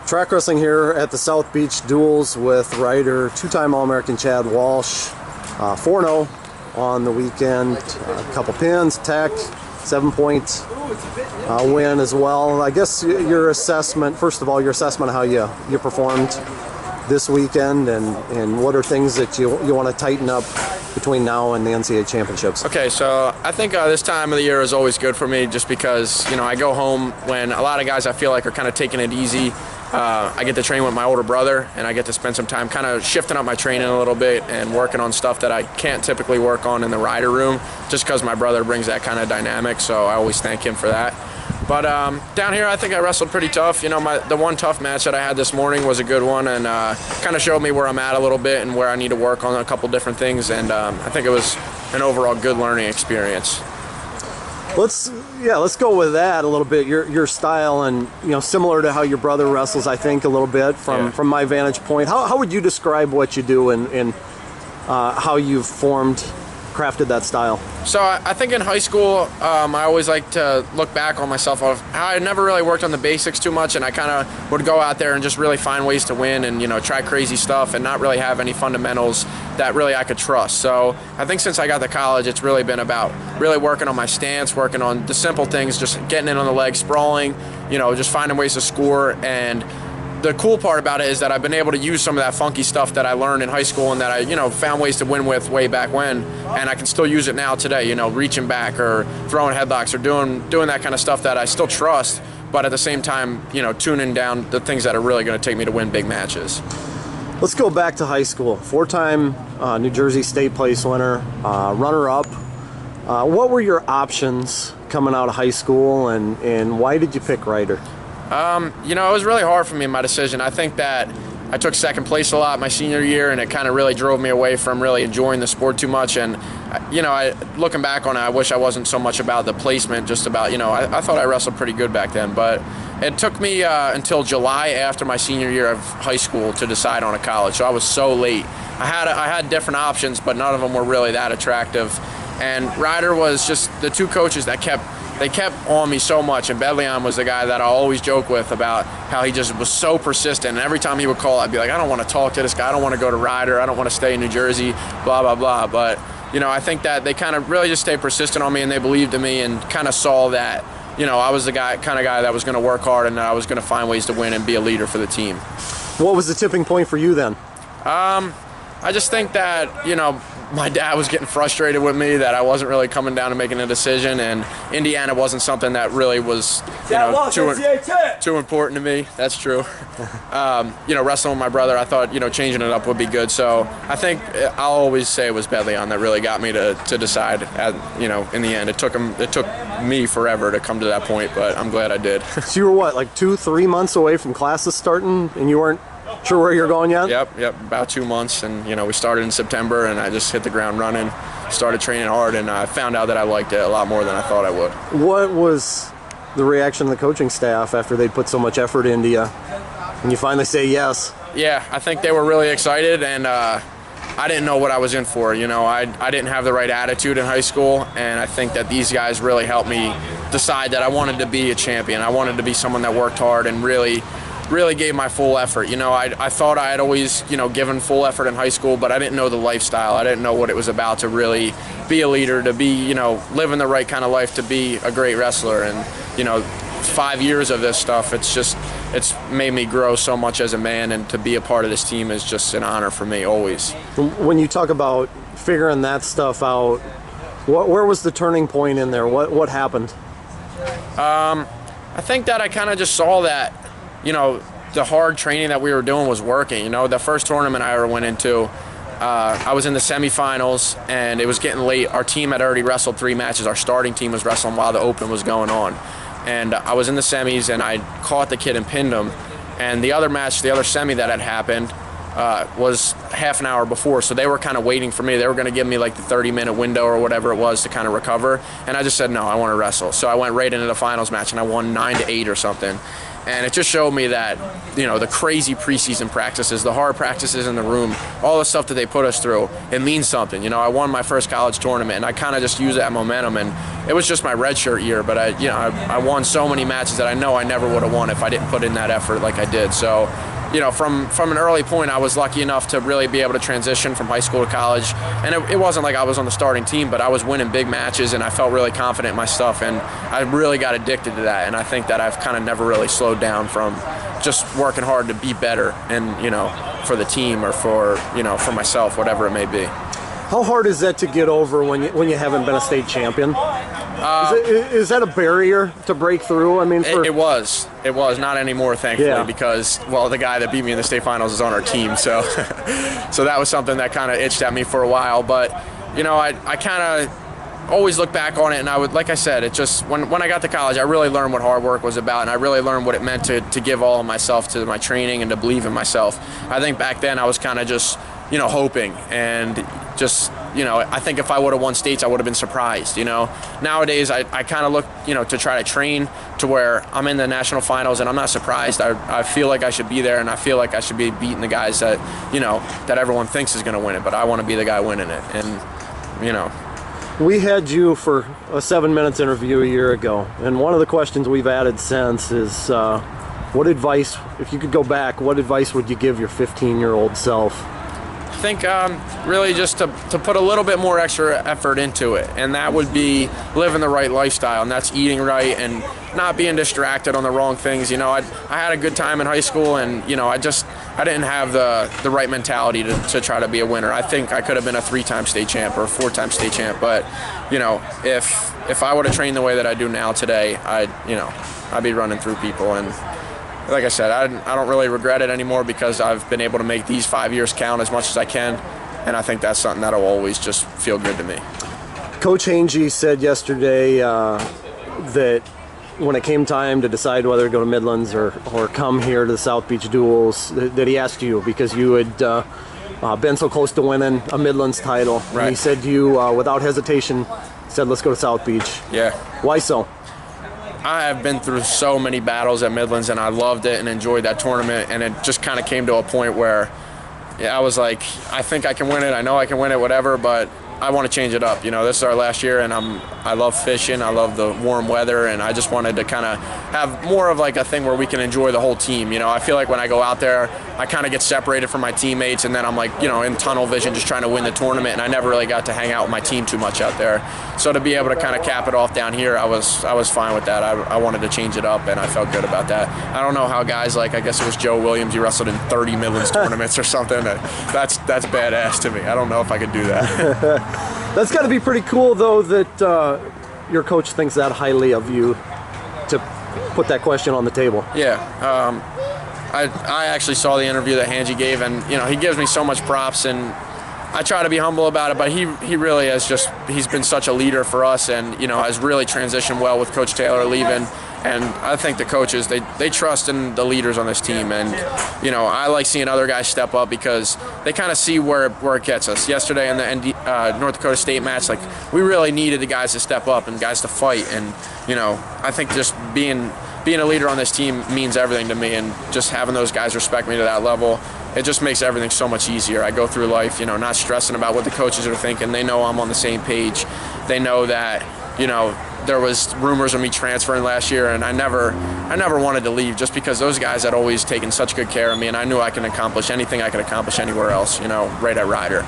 Track wrestling here at the South Beach Duels with rider, two-time All-American Chad Walsh, 4-0 on the weekend, a couple pins, tech, 7-point win as well. I guess your assessment, first of all, your assessment of how you performed this weekend, and what are things that you want to tighten up between now and the NCAA championships? Okay, so I think this time of the year is always good for me, just because I go home when a lot of guys I feel like are kind of taking it easy. I get to train with my older brother, and I get to spend some time kind of shifting up my training a little bit and working on stuff that I can't typically work on in the rider room, just because my brother brings that kind of dynamic, so I always thank him for that. But down here, I think I wrestled pretty tough. The one tough match that I had this morning was a good one, and kind of showed me where I'm at a little bit and where I need to work on a couple different things, and I think it was an overall good learning experience. Let's go with that a little bit. Your style, and similar to how your brother wrestles, I think a little bit from my vantage point. How would you describe what you do and how you've crafted that style? So I think in high school, I always like to look back on myself of how I never really worked on the basics too much, and I kind of would go out there and just really find ways to win and try crazy stuff and not really have any fundamentals that really I could trust. So I think since I got to college, it's really been about really working on my stance, working on the simple things, just getting in on the leg, sprawling, just finding ways to score. And the cool part about it is that I've been able to use some of that funky stuff that I learned in high school and that I, found ways to win with way back when, and I can still use it now today, reaching back or throwing headlocks or doing that kind of stuff that I still trust, but at the same time, tuning down the things that are really going to take me to win big matches. Let's go back to high school. Four-time New Jersey State Place winner, runner-up. What were your options coming out of high school, and why did you pick rider? It was really hard for me in my decision. I think that I took second place a lot my senior year, and it kind of really drove me away from really enjoying the sport too much. And, looking back on it, I wish I wasn't so much about the placement, just about, I thought I wrestled pretty good back then. But it took me until July after my senior year of high school to decide on a college. So I was so late. I had different options, but none of them were really that attractive. And rider was just the two coaches that kept on me so much, and Bedleon was the guy that I always joke with about how he just was so persistent, and every time he would call, I'd be like, I don't want to talk to this guy, I don't want to go to rider, I don't want to stay in New Jersey, blah, blah, blah. But, I think that they kind of really just stayed persistent on me, and they believed in me and kind of saw that, I was the kind of guy that was going to work hard and that I was going to find ways to win and be a leader for the team. What was the tipping point for you then? I just think that, my dad was getting frustrated with me that I wasn't really coming down and making a decision, and Indiana wasn't something that really was, too important to me. That's true. Wrestling with my brother, I thought, changing it up would be good. So I think I'll always say it was Bedleon that really got me to decide. In the end, it took me forever to come to that point, but I'm glad I did. So you were what, like 2-3 months away from classes starting, and you weren't sure where you're going yet? Yep, about 2 months, and we started in September, and I just hit the ground running, started training hard, and I found out that I liked it a lot more than I thought I would. What was the reaction of the coaching staff after they'd put so much effort into you, and you finally say yes? Yeah, I think they were really excited, and I didn't know what I was in for. I didn't have the right attitude in high school, and I think that these guys really helped me decide that I wanted to be a champion. I wanted to be someone that worked hard and really gave my full effort. I thought I had always, given full effort in high school, but I didn't know the lifestyle. I didn't know what it was about to really be a leader, to be, living the right kind of life, to be a great wrestler. And, 5 years of this stuff, it's made me grow so much as a man, and to be a part of this team is just an honor for me, always. When you talk about figuring that stuff out, where was the turning point in there? What happened? I think that I kind of just saw that, the hard training that we were doing was working. The first tournament I ever went into, I was in the semifinals, and it was getting late. Our team had already wrestled 3 matches. Our starting team was wrestling while the open was going on. And I was in the semis, and I caught the kid and pinned him. And the other match, the other semi that had happened, was half an hour before, so they were kind of waiting for me. They were going to give me like the 30-minute window or whatever it was to kind of recover, and I just said, no, I want to wrestle. So I went right into the finals match, and I won 9-8 or something. And it just showed me that, the crazy preseason practices, the hard practices in the room, all the stuff that they put us through, it means something. I won my first college tournament, and I kind of just used that momentum. And it was just my redshirt year, but I won so many matches that I know I never would have won if I didn't put in that effort like I did. So, from an early point, I was lucky enough to really be able to transition from high school to college. And it wasn't like I was on the starting team, but I was winning big matches, and I felt really confident in my stuff. And I really got addicted to that. And I think that I've kind of never really slowed down from just working hard to be better and, for the team or for myself, whatever it may be. How hard is that to get over when you haven't been a state champion? Is that a barrier to break through? I mean, it was not anymore, thankfully, because the guy that beat me in the state finals is on our team, so so that was something that kind of itched at me for a while. But I kind of always look back on it, and I would, like I said, it just when I got to college, I really learned what hard work was about, and I really learned what it meant to give all of myself to my training and to believe in myself. I think back then I was kind of just hoping and just, I think if I would have won states, I would have been surprised, Nowadays, I kind of look, to try to train to where I'm in the national finals and I'm not surprised. I feel like I should be there, and I feel like I should be beating the guys that, that everyone thinks is going to win it, but I want to be the guy winning it. And, we had you for a 7 minutes interview a year ago, and one of the questions we've added since is, what advice, if you could go back, what advice would you give your 15-year-old self? I think really just to put a little bit more extra effort into it, and that would be living the right lifestyle, and that's eating right and not being distracted on the wrong things. I had a good time in high school, and I didn't have the right mentality to try to be a winner. I think I could have been a 3-time state champ or a 4-time state champ, but if I would have trained the way that I do now today, I'd be running through people. And like I said, I don't really regret it anymore because I've been able to make these 5 years count as much as I can, and I think that's something that'll always just feel good to me. Coach Hange said yesterday that when it came time to decide whether to go to Midlands or come here to the South Beach Duels, that he asked you because you had been so close to winning a Midlands title. Right. And he said to you, without hesitation, said, let's go to South Beach. Yeah. Why so? I have been through so many battles at Midlands, and I loved it and enjoyed that tournament, and it just kind of came to a point where I was like, I think I can win it, I know I can win it, whatever, but I want to change it up. This is our last year, and I love fishing, I love the warm weather, and I just wanted to kind of have more of like a thing where we can enjoy the whole team. I feel like when I go out there, I kind of get separated from my teammates, and then I'm like, in tunnel vision just trying to win the tournament, and I never really got to hang out with my team too much out there. So to be able to kind of cap it off down here, I was fine with that. I wanted to change it up, and I felt good about that. I don't know how guys like, I guess it was Joe Williams, he wrestled in 30 Midlands tournaments or something. That's badass to me. I don't know if I could do that. That's got to be pretty cool, though, that your coach thinks that highly of you to put that question on the table. Yeah. I actually saw the interview that Hange gave, and he gives me so much props, and I try to be humble about it, but he really he's been such a leader for us, and has really transitioned well with Coach Taylor leaving. And I think the coaches, they trust in the leaders on this team. And, I like seeing other guys step up because they kind of see where it gets us. Yesterday in the North Dakota State match, we really needed the guys to step up and guys to fight. And, I think just being a leader on this team means everything to me. And just having those guys respect me to that level, it just makes everything so much easier. I go through life, not stressing about what the coaches are thinking. They know I'm on the same page. They know that, there was rumors of me transferring last year, and I never wanted to leave just because those guys had always taken such good care of me, and I knew I can accomplish anything I could accomplish anywhere else, right at Ryder.